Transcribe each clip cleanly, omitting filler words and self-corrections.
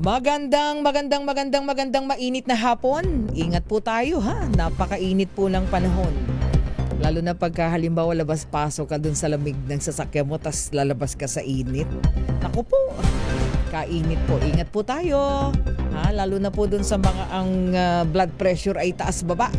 Magandang mainit na hapon. Ingat po tayo ha. Napakainit po ng panahon. Lalo na pagka halimbawa labas-pasok ka dun sa lamig ng sasakyan mo tas lalabas ka sa init. Naku po, kainit po. Ingat po tayo. Ha? Lalo na po dun sa mga ang blood pressure ay taas-baba.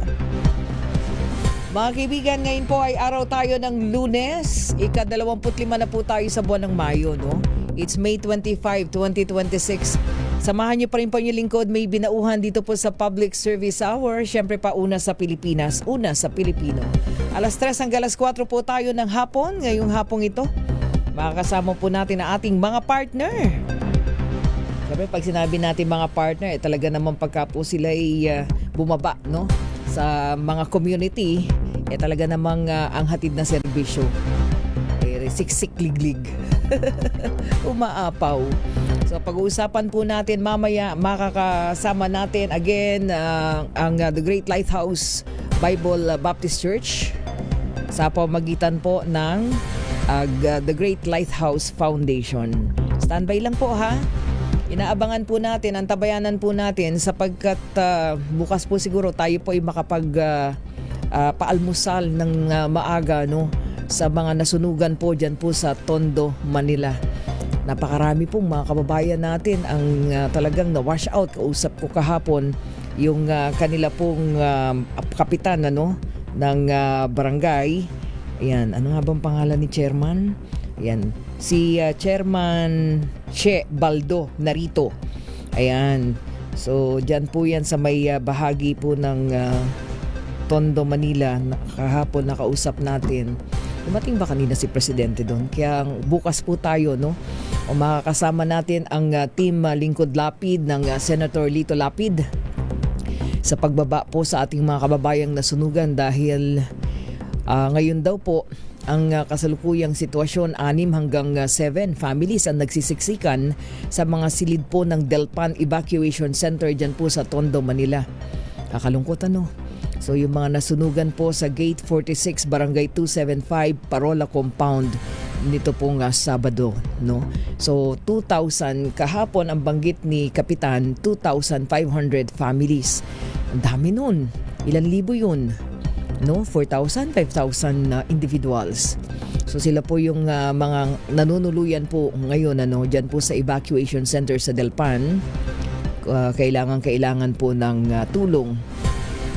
Mga kaibigan, ngayon po ay araw tayo ng Lunes. Ika-25 na po tayo sa buwan ng Mayo, no? It's May 25, 2026. Samahan niyo pa rin po yung lingkod. May binauhan dito po sa Public Service Hour. Siyempre pa una sa Pilipinas, una sa Pilipino. Alas 3 hanggang alas 4 po tayo ng hapon. Ngayong hapong ito, makakasama po natin ang ating mga partner. Siyempre pag sinabi natin mga partner, talaga naman pagka po sila ay bumaba, no? Sa mga community, talaga namang ang hatid na serbisyo. Siksik-liglig. Umaapaw. So pag-uusapan po natin mamaya, makakasama natin again ang The Great Lighthouse Bible Baptist Church sa pamamagitan po ng The Great Lighthouse Foundation. Standby lang po ha. Inaabangan po natin, antabayanan po natin sapagkat bukas po siguro tayo po ay paalmusal ng maaga, no? Sa mga nasunugan po dyan po sa Tondo, Manila. Napakarami pong mga kababayan natin ang talagang na-wash out. Kausap ko kahapon yung kanila pong kapitan ng barangay. Ayan, ano nga bang pangalan ni chairman? Ayan, si Chairman Che Baldo Narito. Ayan, so dyan po yan sa may bahagi po ng Tondo, Manila. Kahapon nakausap natin. Dumating ba kanina si Presidente doon? Kaya bukas po tayo, no? O makakasama natin ang team Lingkod Lapid ng Senator Lito Lapid sa pagbaba po sa ating mga kababayang nasunugan dahil ngayon daw po ang kasalukuyang sitwasyon 6 hanggang 7 families ang nagsisiksikan sa mga silid po ng Delpan Evacuation Center dyan po sa Tondo, Manila. Kakalungkot ano? So yung mga nasunugan po sa Gate 46, Barangay 275, Parola Compound nito pong Sabado, no? So 2,000 kahapon ang banggit ni Kapitan, 2,500 families. Ang dami nun. Ilan libo yun? No? 4,000, 5,000 individuals. So sila po yung mga nanunuluyan po ngayon diyan po sa evacuation center sa Delpan. Kailangan po ng tulong.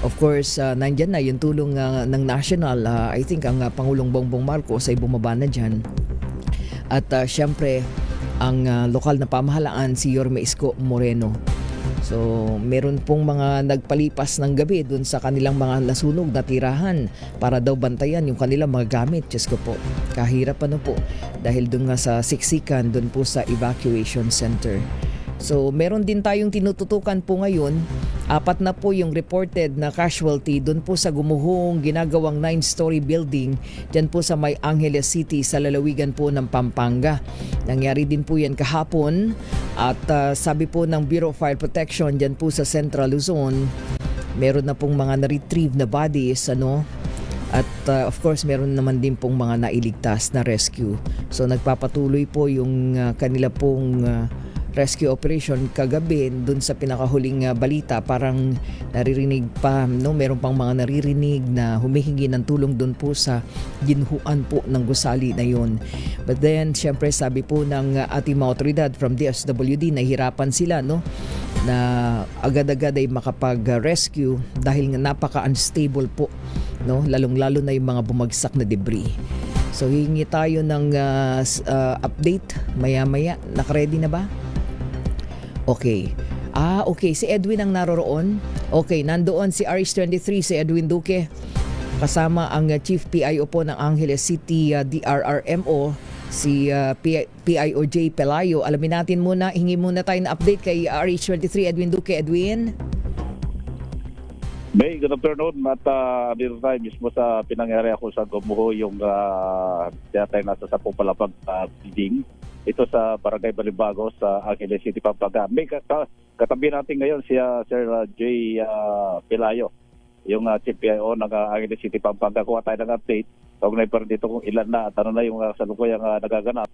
Of course, nandyan na yung tulong ng national. I think ang Pangulong Bongbong Marcos ay bumaba na dyan. At syempre, ang lokal na pamahalaan si Yorme Isko Moreno. So, meron pong mga nagpalipas ng gabi dun sa kanilang mga nasunog na tirahan para daw bantayan yung kanilang mga gamit. Diyos ko po, kahirap po dahil dun nga sa siksikan dun po sa evacuation center. So, meron din tayong tinututukan po ngayon. 4 na po yung reported na casualty doon po sa gumuhong ginagawang 9-story building dyan po sa May Angeles City sa lalawigan po ng Pampanga. Nangyari din po yan kahapon at sabi po ng Bureau of Fire Protection dyan po sa Central Luzon, meron na pong mga na-retrieve na bodies at of course meron naman din pong mga nailigtas na rescue. So nagpapatuloy po yung kanila pong rescue operation kagabi dun sa pinakahuling balita. Parang naririnig pa, meron pang mga naririnig na humihingi ng tulong dun po sa ginhuan po ng gusali na yon. But then syempre sabi po ng ating mga otoridad from DSWD, nahihirapan sila na agad-agad ay makapag-rescue dahil nga napaka-unstable po, lalong-lalo na yung mga bumagsak na debris. So hihingi tayo ng update maya-maya. Nakaready na ba? Okay. Okay. Si Edwin ang naroroon. Okay, nandoon si RH23, si Edwin Duque. Kasama ang Chief PIO po ng Angeles City DRRMO, si PIOJ Pelayo. Alamin natin muna, hingi muna tayo na update kay RH23, Edwin Duque. Edwin? May good afternoon at dito tayo mismo sa pinangyari ako sa gumuho yung tayo nasa 10 palapag building. Ito sa Barangay Balibago sa Angeles City, Pampanga. May katabi natin ngayon si Sir J. Pelayo, yung Chief PIO ng Angeles City, Pampanga. Kuha tayo ng update. Kaugnay pa rin dito kung ilan na at ano na yung salukuyang nagaganap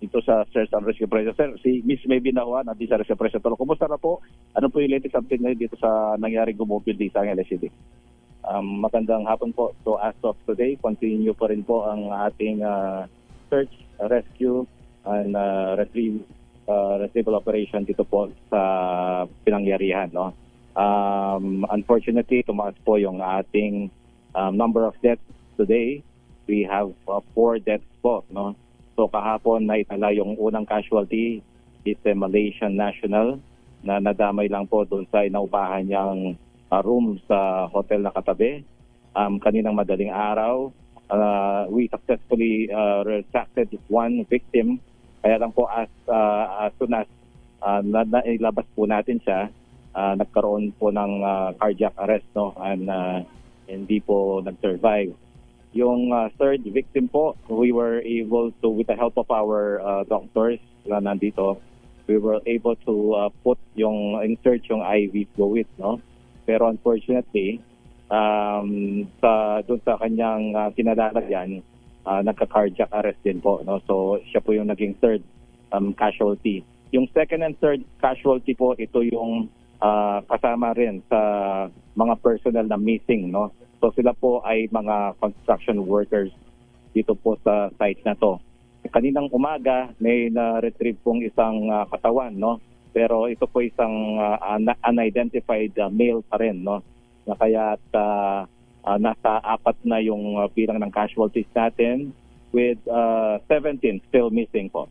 ito sa Search and Rescue Operation. Sir, si Miss May Binawa, nandito sa Rescue Operation Tolo. Kumusta na po? Ano po yung latest update ngayon dito sa nangyaring gumupil dito sa LSCD? Magandang hapon po. So as of today, continue pa rin po ang ating search, rescue, and retrieval operation dito po sa pinangyarihan. No? Unfortunately, tumaas po yung ating number of deaths today. We have 4 deaths po. No? So kahapon na itala yung unang casualty is a Malaysian national na nadamay lang po doon sa inaupahan niyang room sa hotel na katabi. Kaninang madaling araw, we successfully retracted one victim. Kaya lang po as soon as nailabas po natin siya, nagkaroon po ng cardiac arrest, no? And hindi po nag-survive. Yung third victim po, we were able to, with the help of our doctors na nandito, we were able to insert yung IV fluid, no? Pero unfortunately, doon sa kanyang kinalalagyan, nagka-cardiac arrest din po, no? So siya po yung naging third casualty. Yung second and third casualty po, ito yung kasama rin sa mga personnel na missing, no? So sila po ay mga construction workers dito po sa site na to. Kaninang umaga may na-retrieve pong isang katawan, no? Pero ito po isang unidentified male pa rin, no? Na kaya nasa 4 na yung bilang ng casualties natin with 17 still missing po.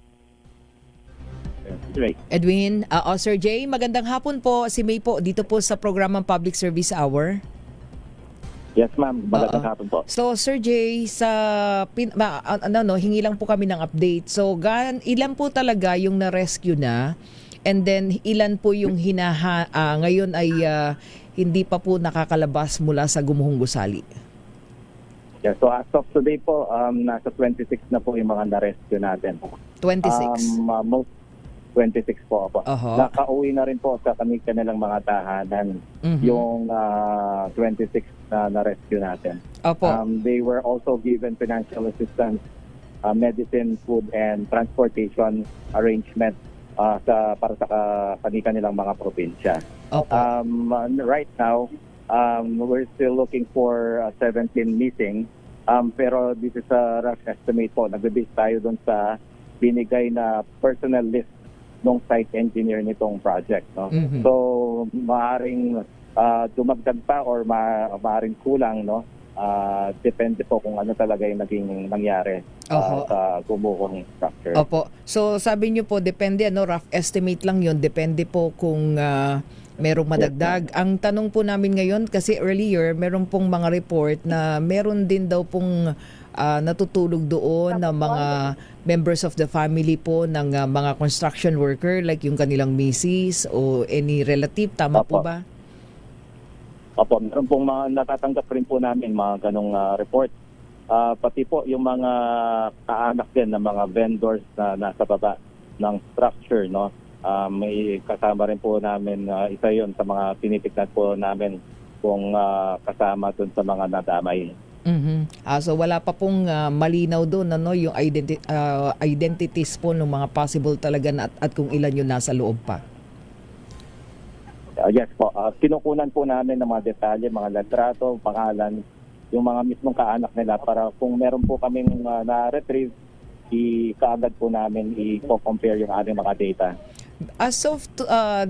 Right. Edwin, Sir Jay, magandang hapon po. Si May po dito po sa programang Public Service Hour. Yes, ma'am. Magandang hapon po. So, Sir Jay, hingi lang po kami ng update. So, ilan po talaga yung na-rescue na? And then, ilan po yung ngayon ay hindi pa po nakakalabas mula sa Gumuhong Gusali? Yeah, so as of today po, nasa 26 na po yung mga na-rescue natin. 26? Most 26 po. Uh-huh. Nakauwi na rin po sa kanilang mga tahanan yung 26 na na-rescue natin. Opo. They were also given financial assistance, medicine, food, and transportation arrangement para sa kanilang mga probinsya. Opo. Right now, we're still looking for 17 missing. Pero this is a rough estimate po. Nag-base tayo doon sa binigay na personnel list ng site engineer nitong project. No? So, maaaring dumagdag pa or maaaring kulang, no? Depende po kung ano talaga yung naging nangyari sa Gumuhong structure. Opo. So, sabi niyo po, depende, rough estimate lang yun. Depende po kung merong madagdag. Ang tanong po namin ngayon, kasi earlier, meron pong mga report na meron din daw pong natutulog doon na mga members of the family po ng mga construction worker like yung kanilang misis o any relative. Tama po ba? Opo, meron pong mga natatanggap rin po namin mga ganong report. Pati po yung mga kaanak din ng mga vendors na nasa baba ng structure, no? May kasama rin po namin, isa yon sa mga tinitignan po namin kung kasama dun sa mga nadamay. So wala pa pong malinaw doon yung identities po ng mga possible talaga at kung ilan yung nasa loob pa. Yes po, kinukunan po namin ng mga detalye, mga litrato, pangalan, yung mga mismong kaanak nila para kung meron po kaming na-retrieve, kaagad po namin i-compare yung aming mga data. As of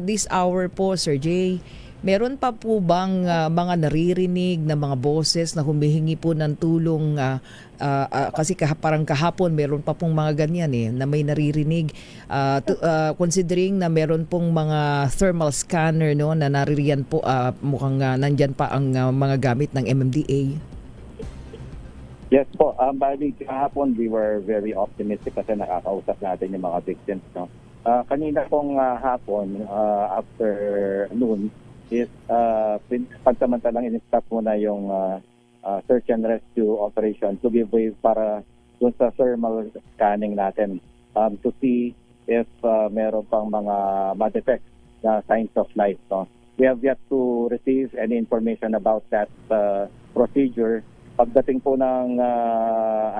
this hour po, Sir Jay, meron pa po bang mga naririnig na mga boses na humihingi po ng tulong? Kasi parang kahapon meron pa pong mga ganyan na may naririnig. Considering na meron pong mga thermal scanner na naririyan po, mukhang nandyan pa ang mga gamit ng MMDA. Yes po. Bali, kahapon we were very optimistic kasi nakakausap natin yung mga victims. No? Kanina pong hapon, after noon, is pagsamantalang in-stop muna yung search and rescue operation to give way para dun sa thermal scanning natin to see if meron pang mga ma-detect na signs of life. No? We have yet to receive any information about that procedure. Pagdating po ng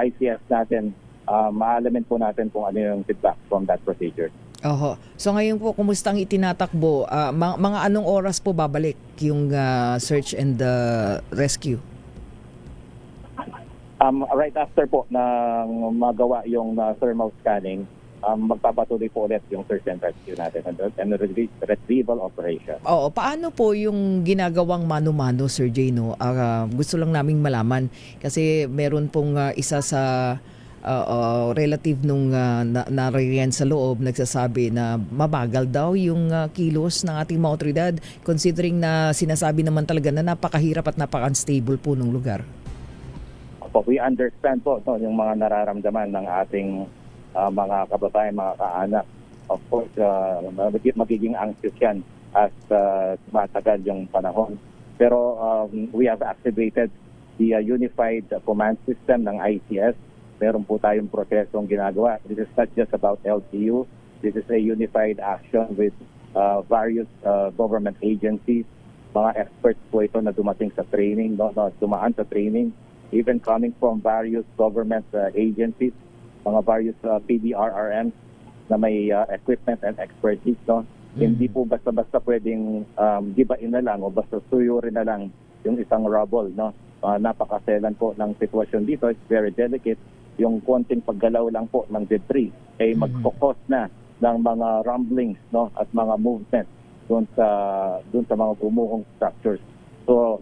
ICS natin, maalamin po natin kung ano yung feedback from that procedure. Oho. So ngayon po, kumusta ang itinatakbo? Mga anong oras po babalik yung search and rescue? Right after po na magawa yung thermal scanning, magpapatuloy po ulit yung search and rescue natin and retrieval operation. Oo, paano po yung ginagawang mano-mano, Sir Jay, no? Gusto lang naming malaman kasi meron pong isa sa relative nung naririyan sa loob nagsasabi na mabagal daw yung kilos ng ating mga otoridad considering na sinasabi naman talaga na napakahirap at napaka-unstable po ng lugar. We understand po yung mga nararamdaman ng ating mga kababayan, mga kaanak. Of course, magiging anxious yan as tumatagal yung panahon. Pero we have activated the Unified Command System ng ICS. Meron po tayong prosesong ginagawa. This is not just about LGU. This is a unified action with various government agencies. Mga experts po ito na dumating sa training, dumaan sa training, even coming from various government agencies, mga various PDRRMs na may equipment and expertise. Hindi po basta-basta pwedeng gibain na lang o basta suyurin na lang yung isang rubble. Napakaselan po ng sitwasyon dito. It's very delicate. Yung konting paggalaw lang po ng debris ay magkukos na ng mga rumblings at mga movement doon sa mga gumuhong structures. So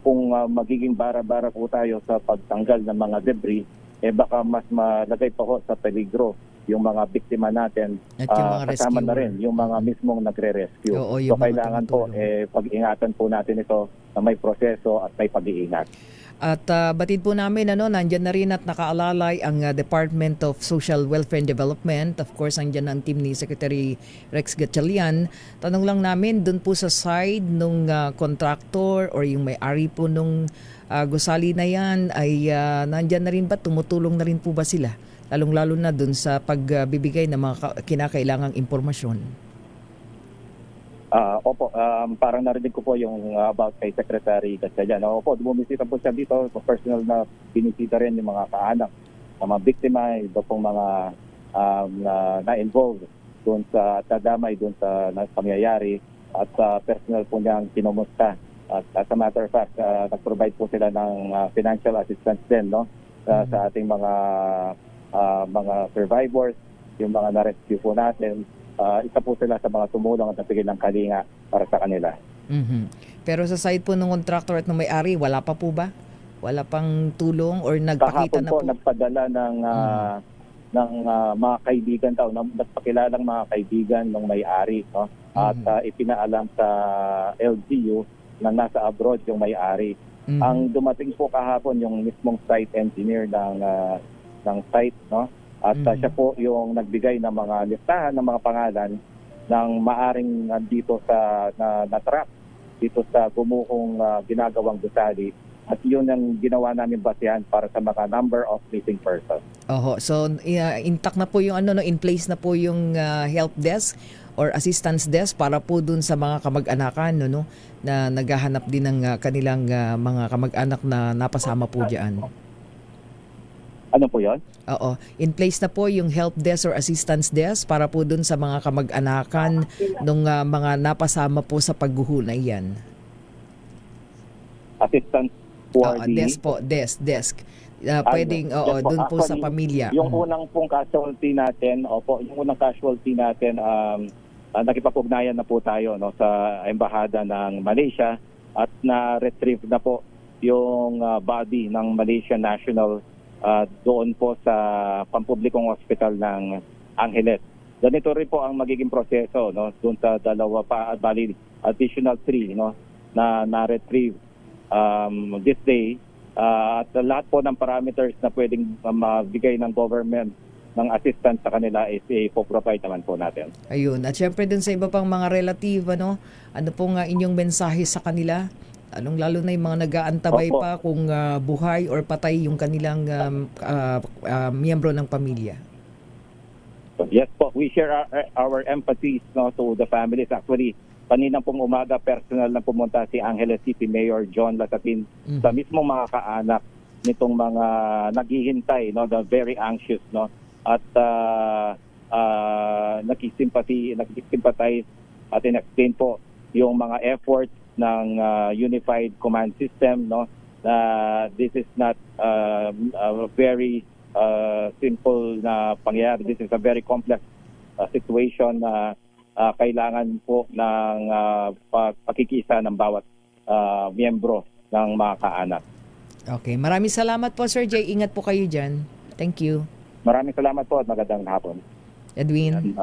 kung magiging bara-bara po tayo sa pagtanggal ng mga debris, baka mas malagay pa po sa peligro yung mga biktima natin at yung mga kasama na rescuer. rin yung mga mismong nagre-rescue. Oo, So yung mga kailangan po tumutulong. pag-ingatan po natin ito na may proseso at may pag-iingat. At batid po namin, nandyan na rin at nakaalalay ang Department of Social Welfare and Development. Of course, andyan ang team ni Secretary Rex Gatchalian. Tanong lang namin, dun po sa side nung contractor or yung may-ari po nung gusali na yan, ay nandyan na rin ba? Tumutulong na rin po ba sila? Lalong-lalo na dun sa pagbibigay ng mga kinakailangang impormasyon. Opo, parang narinig ko po yung about kay Secretary Gatchalian. Opo, bumisita po siya dito. Personal na binisita rin yung mga kaanak, mga biktima, iba pong mga na-involved doon sa tadamay, doon sa pangyayari. At personal po niyang kinumusta. At as a matter of fact, nag-provide po sila ng financial assistance din sa ating mga survivors, yung mga na-rescue po natin. Isa po sila sa mga tumulong at nagbigay ng kalinga para sa kanila. Pero sa side po ng contractor at ng may-ari, wala pa po ba? Wala pang tulong or nagpakita Kahapon na po? nagpadala ng mga kaibigan nagpakilalang mga kaibigan ng may-ari, at ipinaalam sa LGU na nasa abroad yung may-ari. Ang dumating po kahapon yung mismong site engineer ng site, at siya po yung nagbigay ng mga listahan ng mga pangalan ng maaring nandito sa na-trap dito sa gumuhong ginagawang gusali. At yun ang ginawa namin basihan para sa mga number of missing persons. Oho, so intact na po yung in place na po yung help desk or assistance desk para po dun sa mga kamag-anakan na naghahanap din ng kanilang mga kamag-anak na napasama po diyan. Ano po 'yon? Oo, in place na po yung help desk or assistance desk para po dun sa mga kamag-anakan ng mga napasama po sa pagguhulay yan. Assistance for Desk. Pwedeng doon po sa pamilya. Yung unang pong casualty natin, nakipag-ugnayan na po tayo sa embahada ng Malaysia at na-retrieve na po yung body ng Malaysian national doon po sa pampublikong hospital ng Angeles. Ganito rin po ang magiging proseso doon sa dalawa pa, additional 3 na na-retrieve this day. At lahat po ng parameters na pwedeng mabigay ng government ng assistance sa kanila is ipoprovide naman po natin. Ayun. At syempre dun sa iba pang mga relative, ano po nga inyong mensahe sa kanila? Lalo na yung mga nag-aantabay pa kung buhay or patay yung kanilang miyembro ng pamilya. Yes po, we share our empathies to the families. Actually, kanina pong umaga, personal na pumunta si Angeles City Mayor John Lasatin sa mismong mga kaanak nitong mga naghihintay, no, the very anxious, no, at nagsisympathize at in-explain po yung mga efforts ng Unified Command System, no, na this is not a very simple na pangyayari. This is a very complex situation na kailangan po ng pakikisa ng bawat miyembro ng mga kaanak. Okay, maraming salamat po Sir Jay. Ingat po kayo dyan. Thank you. Maraming salamat po at magandang hapon. Edwin.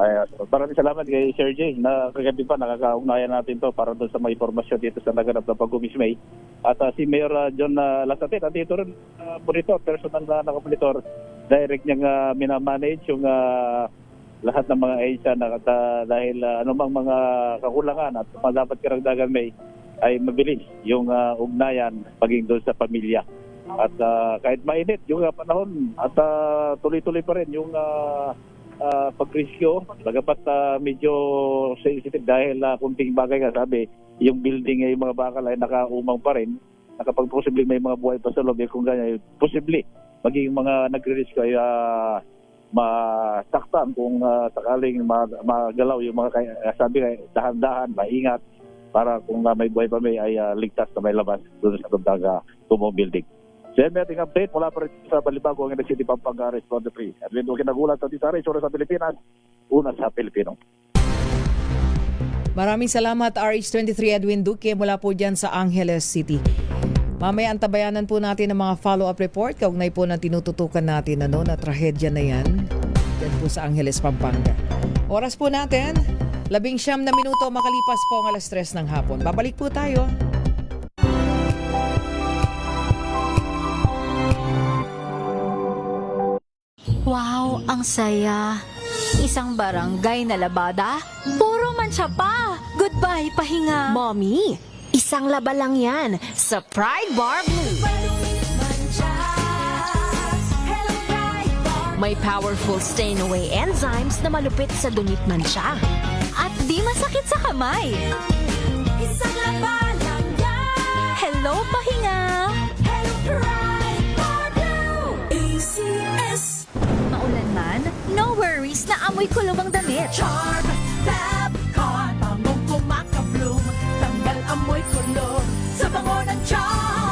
Maraming salamat kay Sir Jay na kagabi pa nakakaugnayan natin to para doon sa mga impormasyon dito sa naganap na pag-umismay. At si Mayor John Lasatin, at dito rin monitor, personal na nakamonitor, direct niyang minamanage yung lahat ng mga ahensya dahil anumang mga kakulangan at dapat karagdagan may ay mabilis yung ugnayan paging doon sa pamilya. At kahit mainit yung panahon at tuloy-tuloy pa rin yung pagrescue, bagamat medyo sensitive dahil kunting bagay nga sabi, yung building ay mga bakal ay nakaumang pa rin, nakapag posibleng may mga buhay pa sa loob, kung ganyan, posible maging mga nagre-rescue ay masaktan kung sakaling magalaw yung mga sabi dahan-dahan, maingat para kung may buhay pa may ay ligtas na may labas doon sa Tumdaga Tumong Building. Then may ating update mula pa rin sa Balibago ang City Pampanga Responde 3. At rin kinagulat sa Tisari, sura sa Pilipinas, una sa Pilipino. Maraming salamat RH23 Edwin Duque mula po dyan sa Angeles City. Mamaya antabayanan po natin ang mga follow-up report kaugnay po ng tinututukan natin na trahedya na yan. Yan po sa Angeles, Pampanga. Oras po natin, 19 na minuto makalipas po ang 3:00 ng hapon. Babalik po tayo. Wow, ang saya. Isang barangay na labada, puro mancha pa. Goodbye, pahinga. Mommy, isang laba lang yan sa Pride Bar Blue. May powerful stain-away enzymes na malupit sa dunit mancha. At di masakit sa kamay. Isang laba lang yan. Hello, pahinga. Hello, Pride Bar Blue. ACS. Maulan man, no worries na amoy kulubang damit. Char